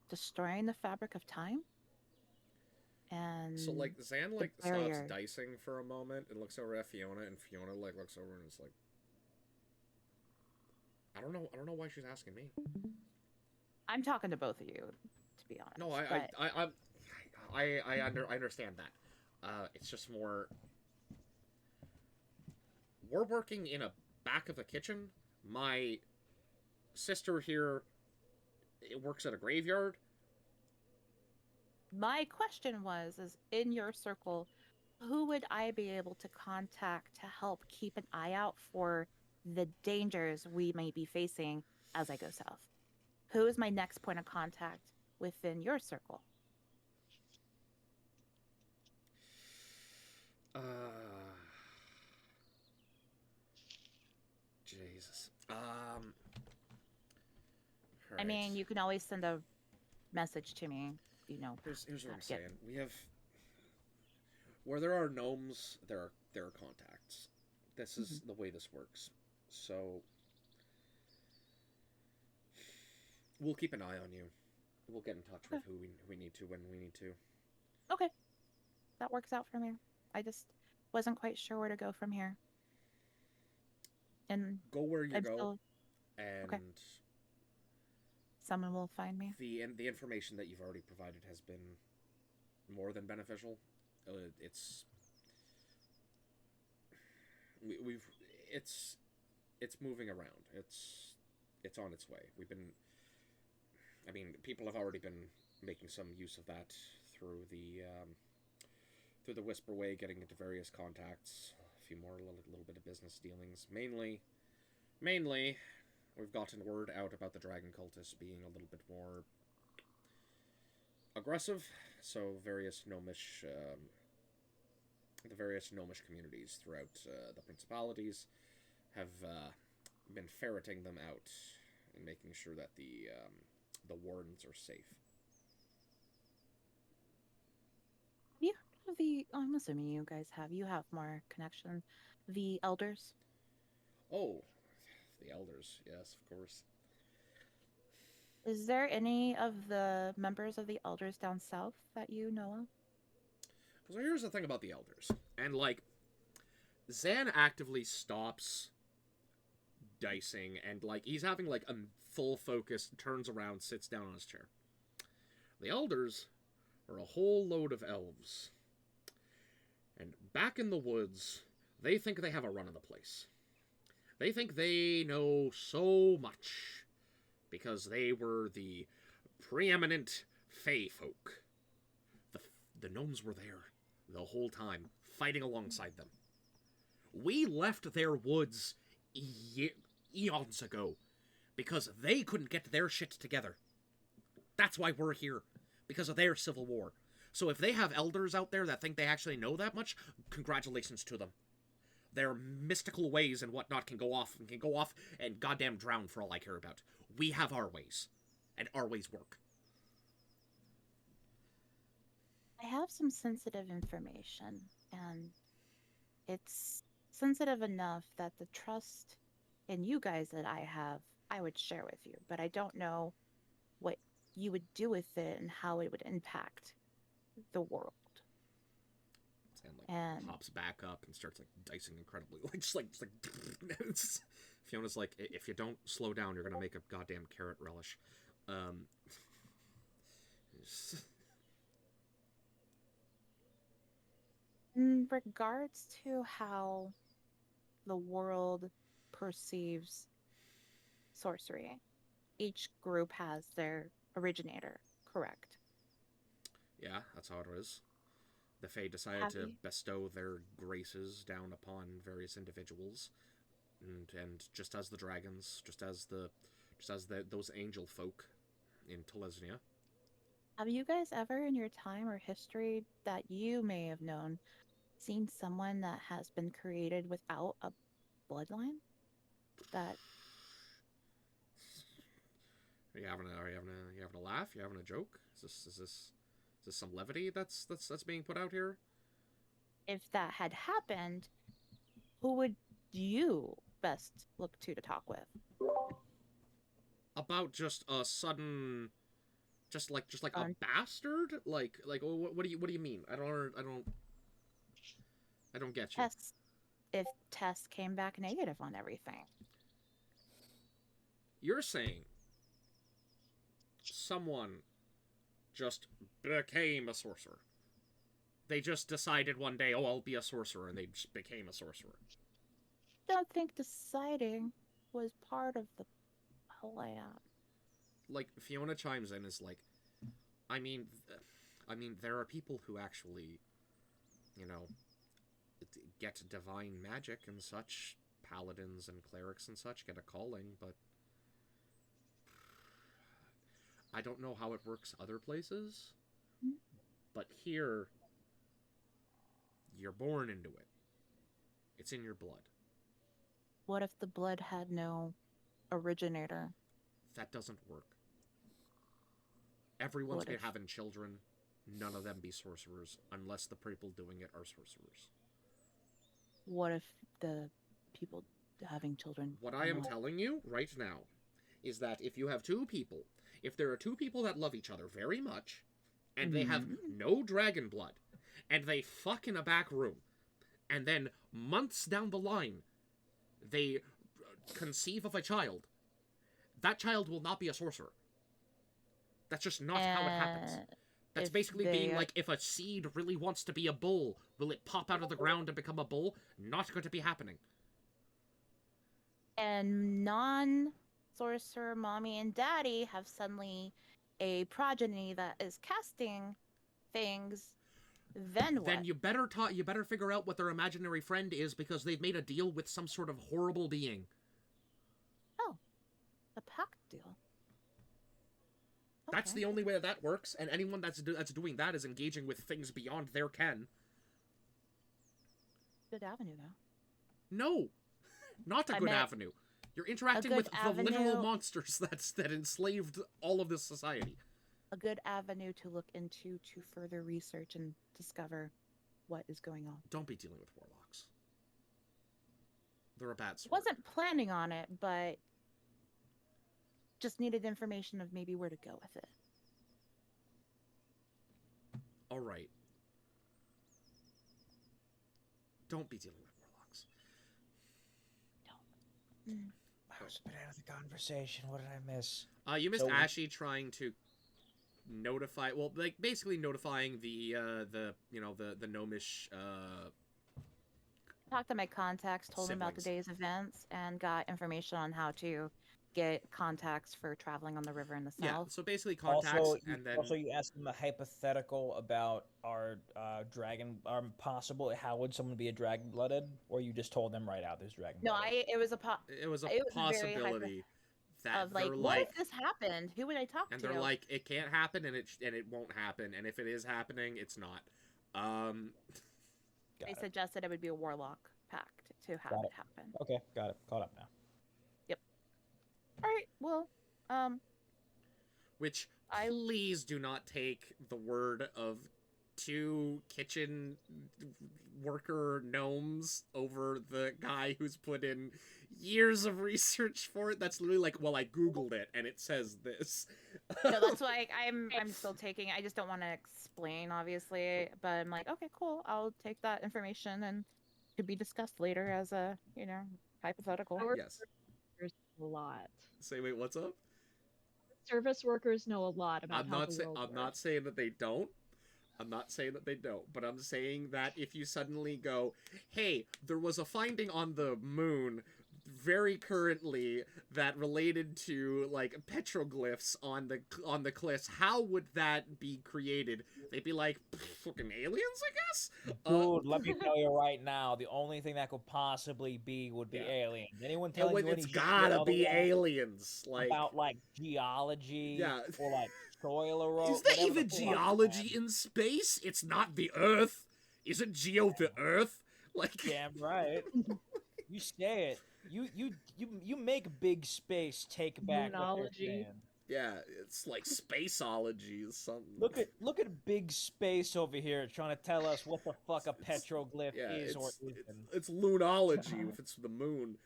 destroying the fabric of time So and like Zan the like stops barrier. dicing for a moment and looks over at Fiona, and Fiona like looks over and is like, I don't know why she's asking me. I'm talking to both of you, to be No, honest, but I understand that. It's just more. We're working in a back of the kitchen. My sister here works at a graveyard. my question was, is in your circle, who would I be able to contact to help keep an eye out for the dangers we may be facing as I go south? Who is my next point of contact within your circle? Uh, Jesus. All I right. mean, you can always send a message to me, you know, Here's what I'm get. saying. We have where there are gnomes, there are contacts. This Mhm. is the way this works. So we'll keep an eye on you. We'll get in touch Okay. with who we need to when we need to. Okay, that works out for me. I just wasn't quite sure where to go from here. And Go where you I'm go, still okay. and Someone will find me. the information that you've already provided has been more than beneficial. It's we've it's moving around. It's on its way. We've been. I mean, people have already been making some use of that through the Whisper Way, getting into various contacts. A few more, little bit of business dealings. Mainly, we've gotten word out about the Dragon Cultists being a little bit more aggressive. So the various gnomish communities throughout the principalities have been ferreting them out and making sure that the wardens are safe. You have I'm assuming you guys have. You have more connection. The elders. Oh, the elders, yes, of course. Is there any of the members of the elders down south that you know of? So here's the thing about the elders, and like Zan actively stops dicing, and like he's having like a full focus, turns around, sits down on his chair. The elders are a whole load of elves, and back in the woods, they think they have a run of the place. They think they know so much because they were the preeminent Fey folk. The, the gnomes were there the whole time, fighting alongside them. We left their woods eons ago because they couldn't get their shit together. That's why we're here, because of their civil war. So if they have elders out there that think they actually know that much, congratulations to them. Their mystical ways and whatnot can go off and goddamn drown for all I care about. We have our ways, and our ways work. I have some sensitive information, and it's sensitive enough that the trust in you guys that I have, I would share with you, but I don't know what you would do with it and how it would impact the world. And like And pops back up and starts like dicing incredibly, like just like Fiona's like, if you don't slow down, you're gonna make a goddamn carrot relish. Um, in regards to how the world perceives sorcery, each group has their originator, correct? yeah, that's how it is. The Fae decided Have to you? bestow their graces down upon various individuals, and just as the dragons, just as those angel folk in Telesnia. Have you guys ever in your time or history that you may have known seen someone that has been created without a bloodline? That Are you having a laugh? You having a joke? Is this some levity that's being put out here? if that had happened, who would you best look to talk with? About just like a Um, bastard? Like what do you mean? I don't get you. tests if tests came back negative on everything. You're saying someone just became a sorcerer. They just decided one day, oh, I'll be a sorcerer, and they just became a sorcerer. Don't think deciding was part of the plan. Like Fiona chimes in is like, I mean, there are people who actually, you know, get divine magic and such. Paladins and clerics and such get a calling, but I don't know how it works other places. Hmm? But here, you're born into it. It's in your blood. What if the blood had no originator? That doesn't work. Everyone's What been if having children. None of them be sorcerers unless the people doing it are sorcerers. what if the people having children What are I am not? telling you right now is that if you have two people, if there are two people that love each other very much, and they have Mhm. no dragon blood, and they fuck in a back room, and then months down the line, they conceive of a child, that child will not be a sorcerer. That's just not how it happens. And That's if basically they being are like, if a seed really wants to be a bull, will it pop out of the ground and become a bull? Not going to be happening. and non-sorcerer mommy and daddy have suddenly a progeny that is casting things, then what? Then you better figure out what their imaginary friend is, because they've made a deal with some sort of horrible being. Oh, a pact deal. That's Okay. the only way that works, and anyone that's doing that is engaging with things beyond their ken. Good avenue though. No, not a I good meant avenue. You're interacting good with the literal avenue. monsters that enslaved all of this society. A good avenue to look into to further research and discover what is going on. Don't be dealing with warlocks. They're a bad sort. Wasn't planning on it, but just needed information of maybe where to go with it. All right. Don't be dealing with warlocks. Mm. I was a bit out of the conversation. What did I miss? You missed So- Ashy trying to notify, well, like basically notifying the gnomish Talked to my contacts, told them about the Siblings. day's events, and got information on how to get contacts for traveling on the river in the yeah. south. So basically contacts, and then you asked them a hypothetical about our dragon, possible. How would someone be a dragon blooded, or you just told them right out there's dragon? No, it was a it was a it was very possibility that of like, they're what like, if this happened? Who would I talk and to? they're like, it can't happen, and it won't happen, and if it is happening, it's not. They suggested it would be a warlock pact to have Got it it. happen. Okay, got it. Caught up now. All right. Well, Which, I- please do not take the word of two kitchen worker gnomes over the guy who's put in years of research for it. That's literally like, well, I googled it and it says this. no, that's why I'm still taking. I just don't want to explain, obviously. But I'm like, okay, cool. I'll take that information and could be discussed later as a hypothetical. Our Yes. workers know a lot. Say, wait, what's up? Service workers know a lot about I'm how not the world I'm not works. saying that they don't. I'm not saying that they don't, but I'm saying that if you suddenly go, hey, there was a finding on the moon very currently that related to like petroglyphs on the cliffs, how would that be created? They'd be like, fucking aliens, I guess. Dude, let me tell you right now, the only thing that could possibly be would be Yeah. aliens. Anyone Yeah, telling you it's any gotta shit be otherwise aliens. Like, about like geology Yeah. or like soil erosion? is there even geology in space? It's not the Earth. Isn't Geo the Earth? Like, Damn right. You say it. You make big space take back what they're Moonology. saying. yeah, it's like spaceology or something. Look at big space over here trying to tell us what the fuck a petroglyph Yeah, is or it's isn't. it's lunology if it's the moon.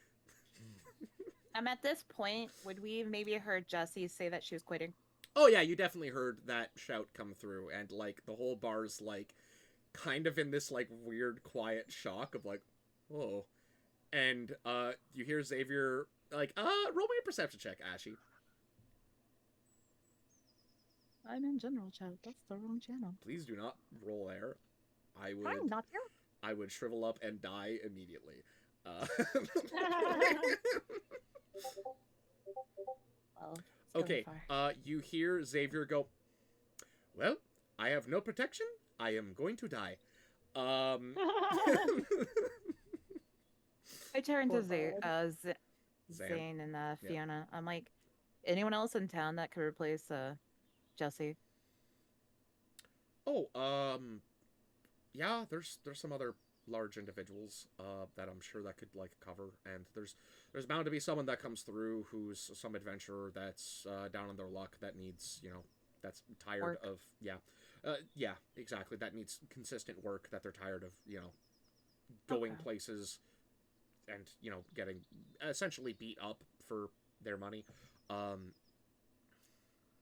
At this point, would we maybe heard Jessie say that she was quitting? Oh yeah, you definitely heard that shout come through, and like the whole bar's like kind of in this like weird quiet shock of like, oh, and you hear Xavier like, roll me a perception check, Ashy. I'm in general chat. That's the wrong channel. Please do not roll there. I would I'm not here. I would shrivel up and die immediately. Uh, Well, it's going okay, far. you hear Xavier go, well, I have no protection. I am going to die. I turn Poor to bud. Zan. Zane and Yeah. Fiona. I'm like, anyone else in town that could replace Jesse? Oh, yeah, there's some other large individuals that I'm sure that could like cover, and there's bound to be someone that comes through who's some adventurer that's down on their luck that needs, you know, that's tired Work. of yeah, exactly, that needs consistent work, that they're tired of, you know, going Okay. places and, you know, getting essentially beat up for their money.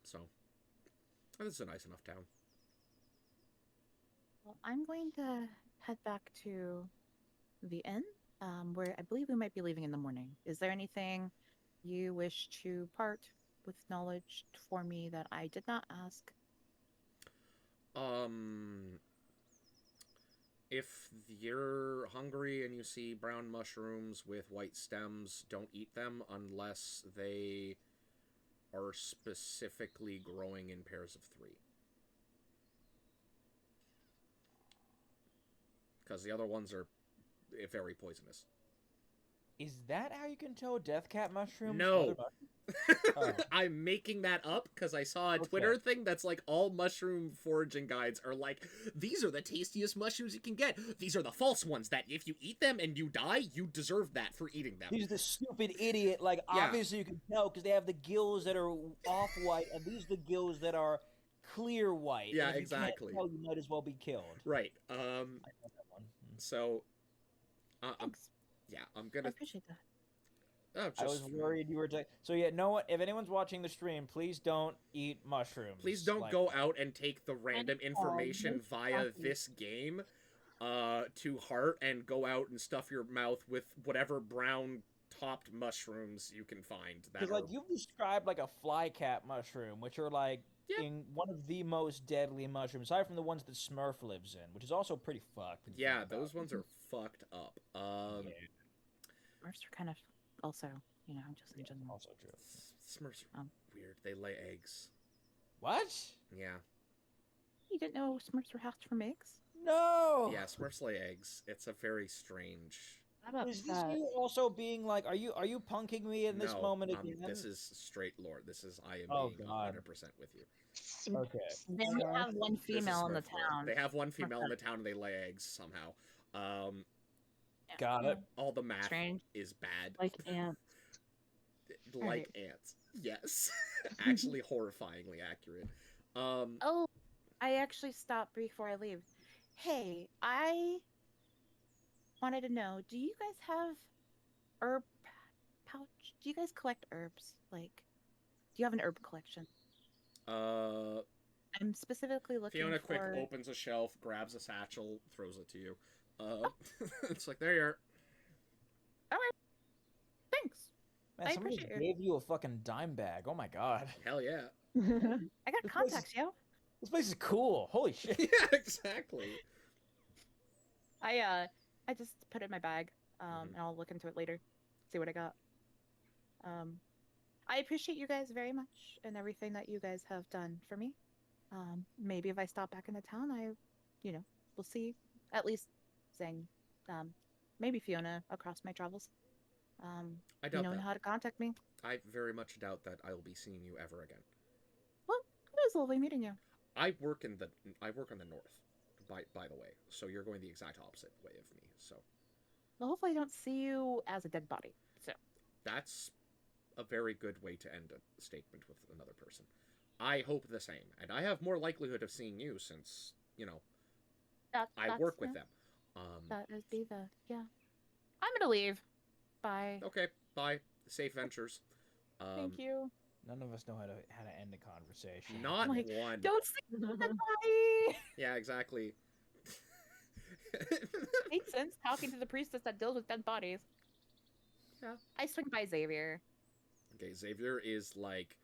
So this is a nice enough town. Well, I'm going to head back to the inn, where I believe we might be leaving in the morning. Is there anything you wish to part with knowledge for me that I did not ask? If you're hungry and you see brown mushrooms with white stems, don't eat them unless they are specifically growing in pairs of 3. Because the other ones are very poisonous. Is that how you can tell death cat mushrooms? No. Other mushrooms? Oh. I'm making that up because I saw a Twitter thing that's like all mushroom foraging guides are like, these are the tastiest mushrooms you can get. These are the false ones that if you eat them and you die, you deserve that for eating them. He's the stupid idiot. Like, Yeah. obviously you can tell because they have the gills that are off-white, and these are the gills that are clear white. Yeah, And if exactly. You can't tell, you might as well be killed. Right. I know that one. So, Thanks. yeah, I'm I gonna. appreciate that. Oh, I was worried you were. So yeah, no one. If anyone's watching the stream, please don't eat mushrooms. Please don't Like, go out and take the random information this via happens. this game to heart and go out and stuff your mouth with whatever brown topped mushrooms you can find. That Because are... like you've described like a flycat mushroom, which are like Yep. in one of the most deadly mushrooms, aside from the ones that Smurf lives in, which is also pretty fucked. if you Yeah, think about those it. ones are fucked up. Yeah, Smurfs are kind of also, just in yeah, general. also true. Smurfs are weird. They lay eggs. What? Yeah. You didn't know Smurfs were hatched from eggs? No. Yeah, Smurfs lay eggs. It's a very strange. I'm Is this upset. you also being like, are you punking me in this No, moment again? this is straight lore. This is I am Oh, being God. 100% with you. Okay. Then we have one This is female in the Smurf lore. town. They have one female in the town and they lay eggs somehow. Yeah. Got it. All the math Strange. is bad. Like ants. Like ants. Yes. Actually horrifyingly accurate. Oh, I actually stopped before I leave. Hey, I wanted to know, do you guys have herb pouch? Do you guys collect herbs? Like, do you have an herb collection? I'm specifically looking Fiona for... quick opens a shelf, grabs a satchel, throws it to you. It's like, there you are. Thanks. Man, I somebody appreciate it. gave you a fucking dime bag. Oh my god. Hell yeah. I got This place contacts, yo. This place is cool. Holy shit. Yeah, exactly. I just put it in my bag. Mhm. And I'll look into it later. See what I got. I appreciate you guys very much and everything that you guys have done for me. Maybe if I stop back in the town, we'll see at least Zhang, maybe Fiona across my travels. I doubt that. How to contact me. I very much doubt that I will be seeing you ever again. Well, it was lovely meeting you. I work in the north, by the way. So you're going the exact opposite way of me. So Well, hopefully I don't see you as a dead body. So that's a very good way to end a statement with another person. I hope the same, and I have more likelihood of seeing you since I work with them. That is yeah. I'm gonna leave. Bye. Okay, bye. Safe ventures. Thank you. None of us know how to end a conversation. Not Like, one. Don't say that, body. Yeah, exactly. Makes sense. Talking to the priestess that deals with dead bodies. Yeah. I swing by Xavier, Okay, Xavier is like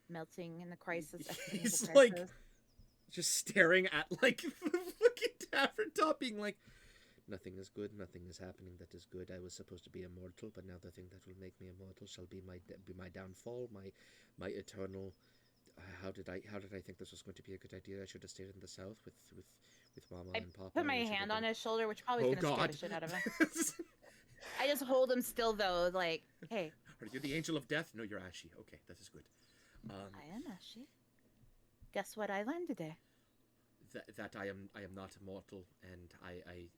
melting in the crisis. He's existential like crisis. just staring at like the fucking tavern top, being like, nothing is good, nothing is happening that is good. I was supposed to be immortal, but now the thing that will make me immortal shall be my downfall, my eternal. How did I think this was going to be a good idea? I should have stayed in the south with Mama I and Papa. put my I should have hand on been- his shoulder, which probably is Oh gonna scare God! the shit out of him. I just hold him still though, like, hey, Are you the angel of death? No, you're Ashy. Okay, that is good. I am Ashy. Guess what I learned today? That I am not immortal, and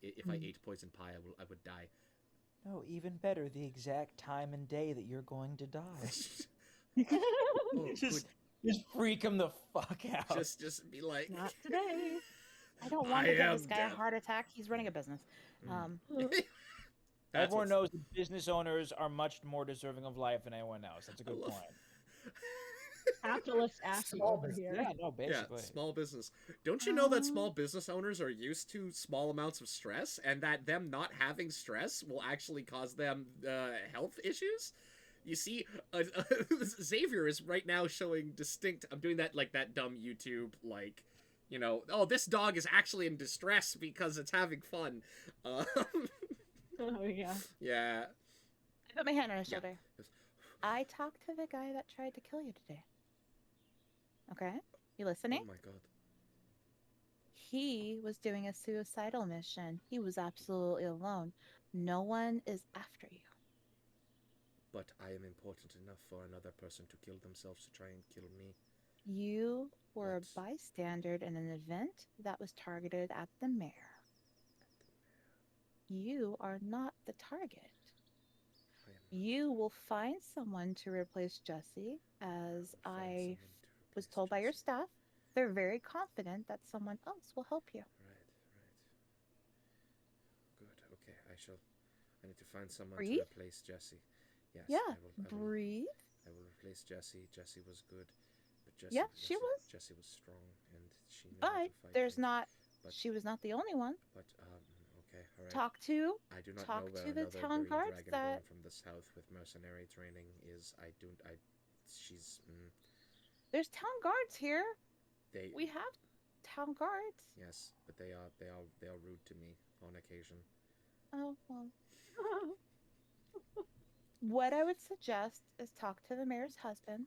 if I Hmm. ate poison pie, I would die. No, even better, the exact time and day that you're going to die. Oh, just freak him the fuck out. just be like, Not today. I don't want to I give this am guy a death. heart attack. He's running a business. Mm. That's Everyone what's- knows that business owners are much more deserving of life than anyone else. That's a good love- point. Capitalist Ashley Small over bus- here. Yeah, no, Yeah, basically. small business. Don't you know that Um, small business owners are used to small amounts of stress, and that them not having stress will actually cause them health issues? You see, Xavier is right now showing distinct. I'm doing that like that dumb YouTube, like, you know, oh, this dog is actually in distress because it's having fun. Um, Oh yeah. yeah. I put my hand on his Yeah. shoulder. I talked to the guy that tried to kill you today. Okay? You listening? Oh my god. He was doing a suicidal mission. He was absolutely alone. No one is after you. But I am important enough for another person to kill themselves to try and kill me. You were What? a bystander in an event that was targeted at the mayor. You are not the target. I am not. You will find someone to replace Jesse, as Find I someone to was replace told by your Jesse. staff. They're very confident that someone else will help you. Right. Good. Okay. I need to find someone Breathe? to replace Jesse. Yes. Yeah, I will breathe. replace Jesse. Jesse was good, but Yeah, she was. Jesse was strong, and she knew how But to fight there's me. not. But- She was not the only one. But okay. All right. Talk to. I do not talk know where to the another town green guards dragonborn that- from the south with mercenary training is. She's. There's town guards here. They. We have town guards. Yes, but they are rude to me on occasion. Oh well. What I would suggest is talk to the mayor's husband,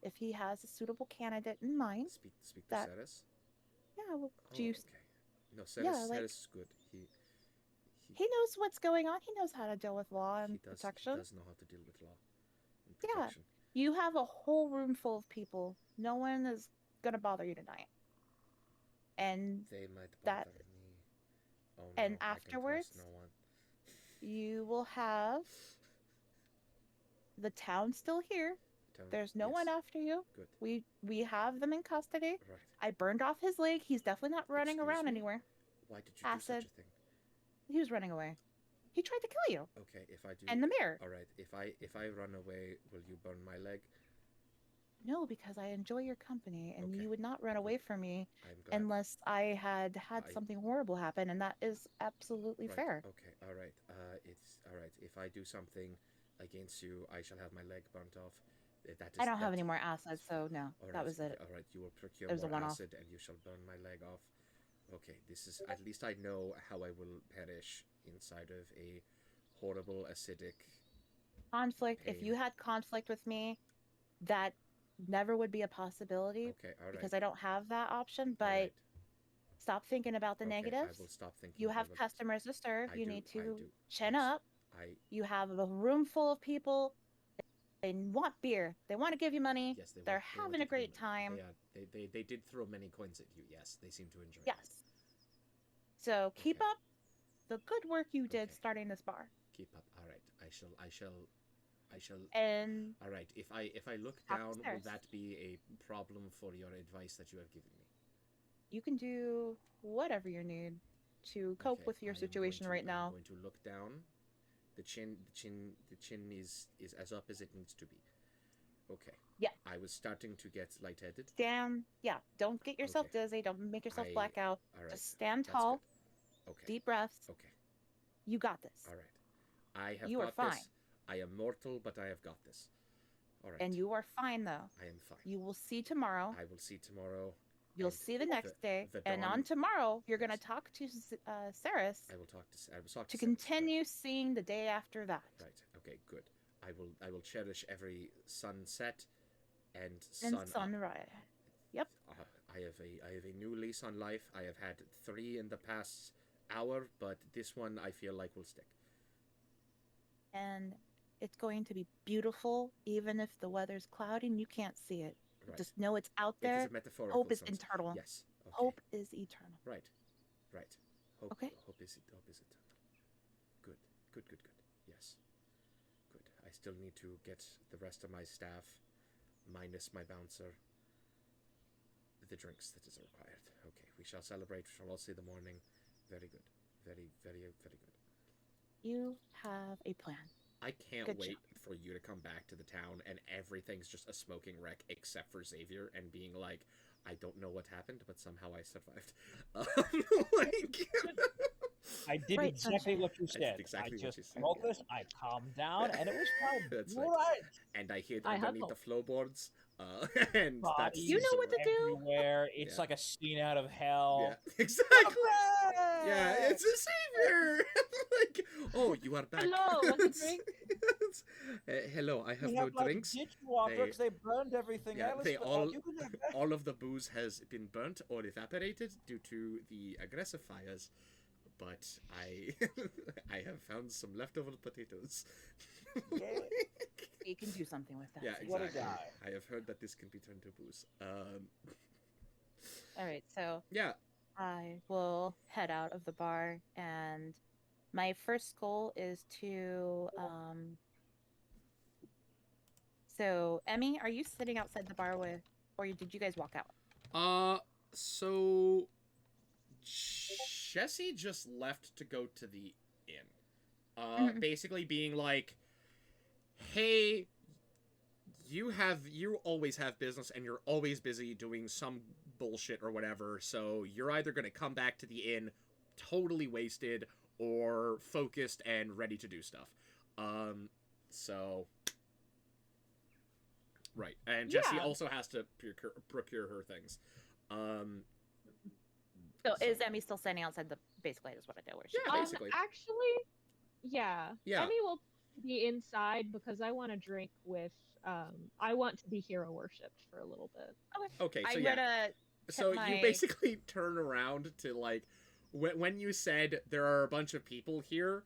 if he has a suitable candidate in mind. Speak to That- Ceres. Yeah. Well, Oh, do you? okay. No, Ceres, like- Ceres is good. He knows what's going on. He knows how to deal with law and he protection. does know how to deal with law and Yeah. protection. You have a whole room full of people. No one is gonna bother you tonight. And They might that- bother me. Oh no, and I can trust afterwards- no one. you will have the town still here. There's no one yes, after you. Good. We have them in custody. Right. I burned off his leg. He's definitely not running Excuse around me? anywhere. Why did you do such Acid. a thing? He was running away. He tried to kill you Okay, if I do. and the mayor. All right. If I run away, will you burn my leg? No, because I enjoy your company, and Okay. you would not run away from me I'm glad. unless I had had I- something horrible happen, and that is absolutely Right, fair. Okay. All right. It's all right. If I do something against you, I shall have my leg burnt off. That is. I don't have that- any more assets, so no, All that right, was it. All right, you will procure It was a more one-off. acid, and you shall burn my leg off. Okay, this is at least I know how I will perish inside of a horrible acidic. Conflict. If you pain. had conflict with me, that never would be a possibility Okay, all right. because I don't have that option. all But right, stop thinking about the okay, negatives. I will stop thinking. You I have will- customers to serve. I You do, need I to do, chin yes. up. I You have a room full of people. They want beer. They want to give you money. yes, they They're want- they want having to a give me great money. time. They did throw many coins at you. Yes, they seem to enjoy it. Yes. So keep Okay. up the good work you did Okay. starting this bar. Keep up. All right. I shall. And All right. If I look Talk down, will upstairs. that be a problem for your advice that you have given me? you can do whatever you need to cope Okay, with your I am going situation to- right I'm now. going to look down. The chin is as up as it needs to be. Okay. Yeah. I was starting to get lightheaded. Stand. Yeah. Don't get yourself Okay. dizzy. Don't make yourself I- black out. All right. Just stand That's tall. good. Okay. Deep breaths. Okay. You got this. All right. I have You are got fine. this. I am mortal, but I have got this. All right. And you are fine, though. I am fine. You will see tomorrow. I will see tomorrow. You'll and see the next day. the And dawn- on tomorrow, you're going to Yes. talk to Saris I will talk to. I will talk to Saris, right. continue seeing the day after that. Right. Okay. Good. I will cherish every sunset and And sun. sunrise. Yep. I have a new lease on life. I have had 3 in the past hour, but this one I feel like will stick. And it's going to be beautiful, even if the weather's cloudy and you can't see it. Right. Just know it's out It is there. a metaphorical Hope is sunset. eternal. Yes. Okay. Hope is eternal. Right. Right. Hope. Okay. Hope is eternal. Good. Good. Good. Good. Yes. Good. I still need to get the rest of my staff, minus my bouncer, the drinks that is required. Okay. We shall celebrate. We shall all see the morning. Very good. Very, very, very good. You have a plan. I can't Good wait job. for you to come back to the town and everything's just a smoking wreck except for Xavier and being like, I don't know what happened, but somehow I survived. Like, I did Right, exactly Sunshine. what you I did said. exactly I what just you said, focused, I calmed down, and it was fine. That's You're right. right. and I hid I underneath the hustled. floorboards, and that's Bodies You know what to do. everywhere. It's Yeah. like a scene out of hell. Yeah, exactly. Yeah, it's a savior. Like, oh, you are back. Hello, want a drink? Hello, I have We no have like drinks. dishwasher They- 'cause they burned everything Yeah, else. they but, all- you can have that. All of the booze has been burnt or evaporated due to the aggressive fires, but I I have found some leftover potatoes. Yeah. You can do something with that. Yeah, Safe. What a exactly. guy. I have heard that this can be turned to booze. All right, so Yeah. I will head out of the bar, and my first goal is to So Emmy, are you sitting outside the bar with, or did you guys walk out? So Jesse just left to go to the inn. Mhm. Basically being like, hey, you always have business and you're always busy doing some bullshit or whatever, so you're either gonna come back to the inn totally wasted or focused and ready to do stuff. So right. And Jesse Yeah. also has to procure her things. So So- is Emmy still standing outside the basically is what I know where she Yeah, is. basically. Actually, yeah. Yeah. Emmy will be inside because I want to drink with. I want to be hero worshipped for a little bit. Okay, so I'm yeah. gonna So my- you basically turn around to like when you said there are a bunch of people here,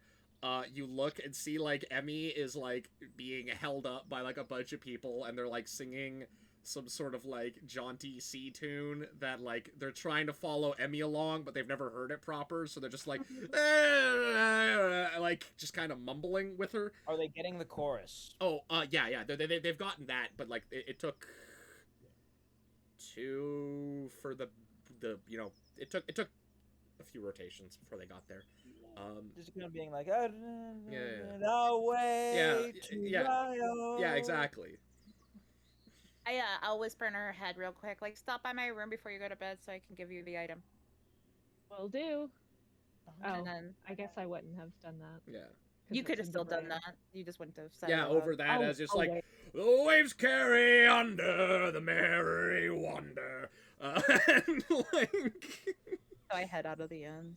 you look and see like Emmy is like being held up by like a bunch of people and they're like singing some sort of like jaunty sea tune that like they're trying to follow Emmy along but they've never heard it proper, so they're just like like just kind of mumbling with her. Are they getting the chorus? Oh, yeah, they've gotten that, but like it took 2 for the you know it took a few rotations before they got there. Just kind of being like, yeah. no way to yeah. Rio. Yeah, exactly. I'll whisper in her head real quick, like stop by my room before you go to bed so I can give you the item. Will do. Oh, And then I guess I wouldn't have done that. Yeah. 'cause you could have it's in still the done brand. that. You just wouldn't have said it Yeah, out loud. over that Oh, as just oh, like wait. the waves carry under the merry wonder. And like So I head out of the inn.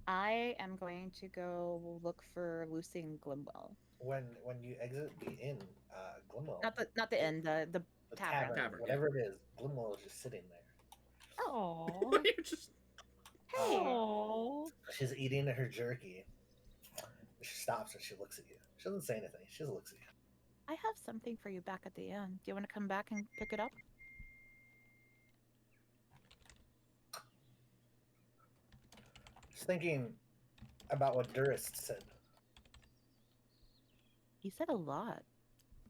I am going to go look for Lucy and Glimwell. When you exit the inn, Glimwell, Not the inn, the the tavern. Tavern, yeah. whatever it is, Glimwell is just sitting there. Aw. you're just Hey. Aw. She's eating her jerky. She stops and she looks at you. She doesn't say anything. She just looks at you. I have something for you back at the inn. Do you want to come back and pick it up? Just thinking about what Durst said. He said a lot.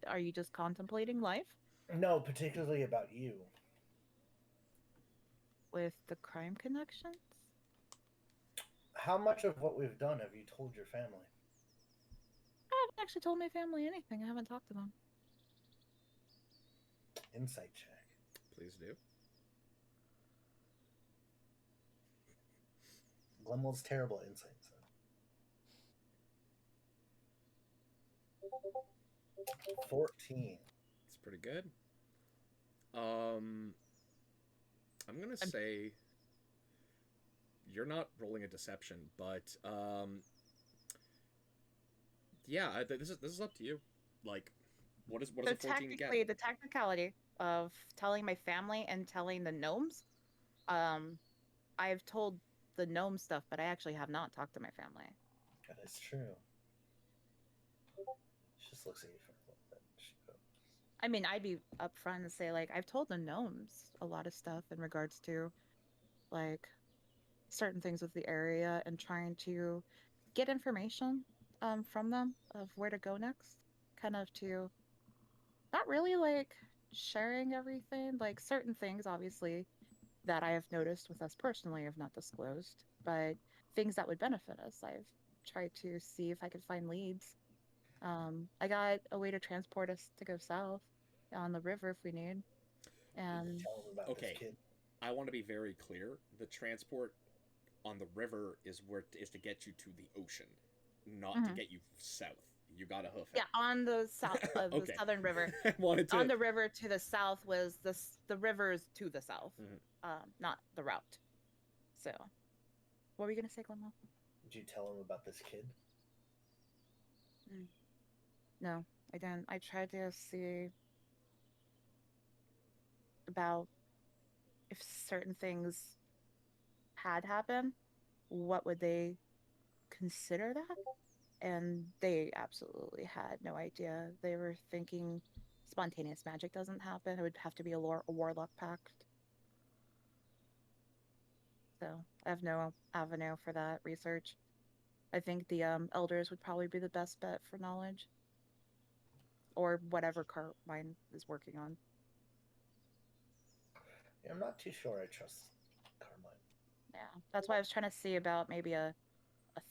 Are you just contemplating life No, particularly about you. with the crime connections? How much of what we've done have you told your family? I haven't actually told my family anything. I haven't talked to them. insight check. Please do. Glimmel's terrible at insight. So. 14. It's pretty good. I'm gonna say you're not rolling a deception, but yeah, this is up to you. Like, what does So a 14 get? technically, the technicality of telling my family and telling the gnomes, I've told the gnome stuff, but I actually have not talked to my family. That is true. She just looks at you for a little bit. She goes, I mean, I'd be upfront and say, like, I've told the gnomes a lot of stuff in regards to, like, certain things with the area and trying to get information from them of where to go next. Kind of to, not really like sharing everything, like certain things, obviously, that I have noticed with us personally have not disclosed, but things that would benefit us. I've tried to see if I could find leads. I got a way to transport us to go south on the river if we need. "Did And you tell him about Okay. this kid?" I want to be very clear. The transport on the river is to get you to the ocean, not to Mhm. get you south. You gotta hoof it. yeah, on the south of Okay. the southern river. I wanted to. On the river to the south was the rivers to the south, Mhm. not the route. So, what were you gonna say, Glenmore? Did you tell him about this kid? No, I didn't. I tried to see about if certain things had happened, what would they consider that? And they absolutely had no idea. They were thinking spontaneous magic doesn't happen. It would have to be a warlock pact. So I have no avenue for that research. I think the elders would probably be the best bet for knowledge, or whatever Carmine is working on. Yeah, I'm not too sure I trust Carmine. Yeah, that's why I was trying to see about maybe a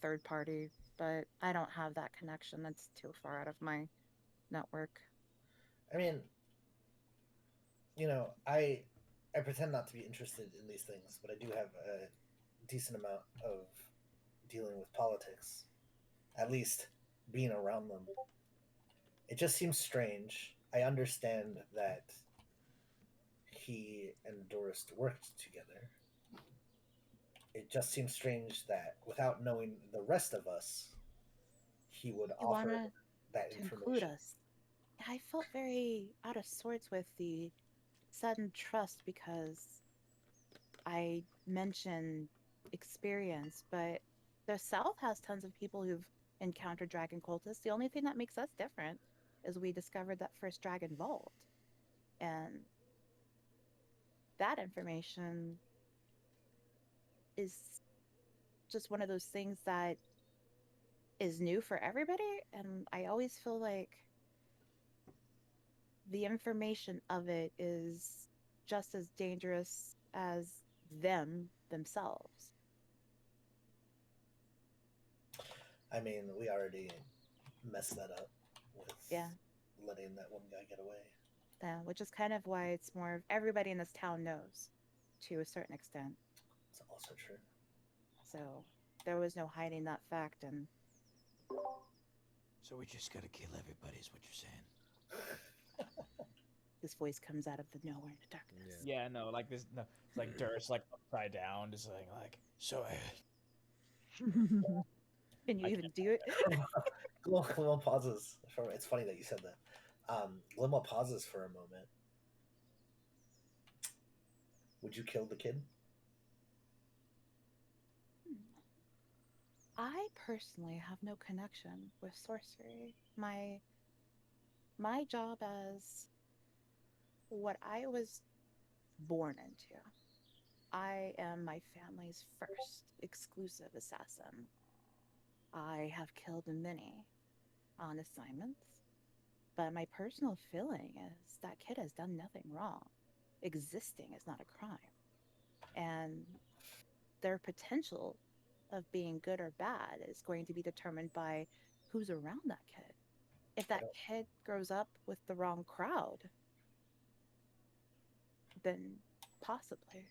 third party, but I don't have that connection. That's too far out of my network. I mean, you know, I pretend not to be interested in these things, but I do have a decent amount of dealing with politics. At least being around them. It just seems strange. I understand that he and Doris worked together. It just seems strange that without knowing the rest of us, he would You offer wanna that to include information. us? I felt very out of sorts with the sudden trust because I mentioned experience, but the South has tons of people who've encountered dragon cultists. The only thing that makes us different is we discovered that first dragon vault. And that information is just one of those things that is new for everybody. And I always feel like the information of it is just as dangerous as themselves. I mean, we already messed that up with Yeah. letting that one guy get away. Yeah, which is kind of why it's more of everybody in this town knows to a certain extent. It's also true. So there was no hiding that fact, and So we just gotta kill everybody, is what you're saying. this voice comes out of the nowhere in the darkness. Yeah, no, like this. No, it's like Durst, like upside down, just like so. Can you I even do it? Glimma pauses. It's funny that you said that. Glimma pauses for a moment. Would you kill the kid? I personally have no connection with sorcery. My job as what I was born into. I am my family's first exclusive assassin. I have killed many on assignments, but my personal feeling is that kid has done nothing wrong. Existing is not a crime. And their potential of being good or bad is going to be determined by who's around that kid. If that kid grows up with the wrong crowd, then possibly.